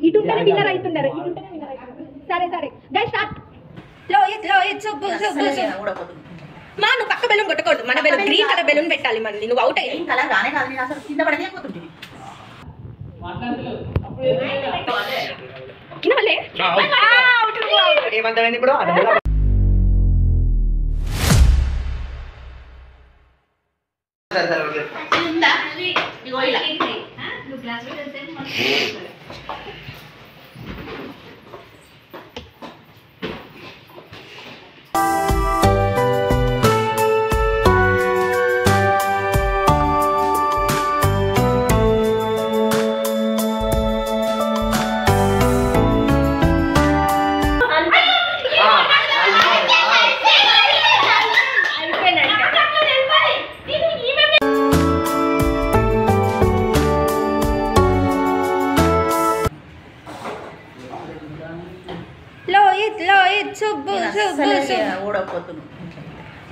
ఇటుంటేనే winner అవుతున్నారు. సరే సరే గైస్ స్టార్ట్. లో సుబ్బు మా నువ్వు పక్క బెలూన్ కొట్టకూడదు. మన బెలూన్ గ్రీన్ కలర్ బెలూన్ పెట్టాలి. మళ్ళీ నువ్వు అవుట్ అయ్యి కలర్ రానే కాదు. నేను అసలు కింద పడనే పోతుంటుంది. ఏమంటారండి ఇప్పుడు?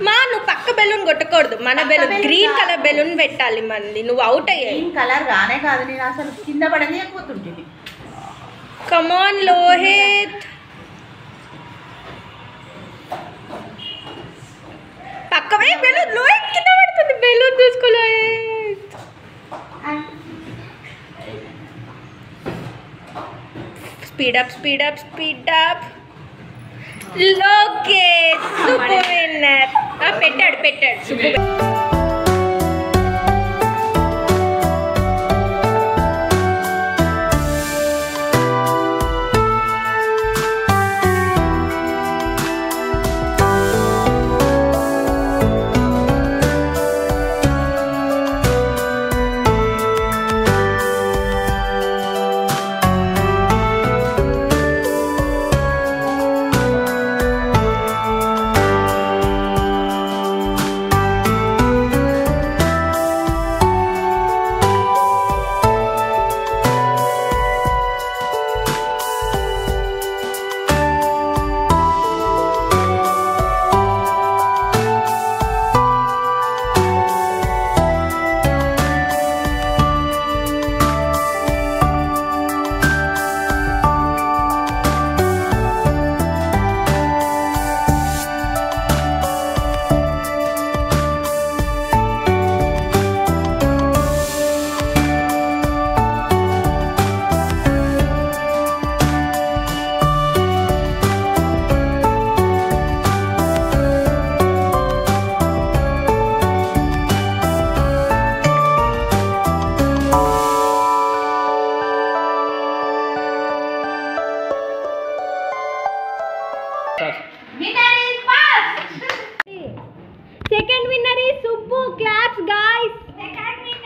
మా నువ్వు పక్క బెలూన్ కొట్టకూడదు. మన బెలూన్ గ్రీన్ కలర్ బెలూన్ పెట్టాలి. మళ్ళీ నువ్వు అవుట్ అయ్యి కలర్ రానే కాదు. నేను అసలు కింద పడనే పోతుంటుంది. కమాన్ లోహిత్, పక్కవే బెలూన్. లోహిత్ కింద పడుతుంది. బెలూన్ చూసుకోలేహిత్. Speed up speed up speed up. Lokesh super winner. పెట్టాడు super. Second winner is Subbu. Claps guys. Second winner.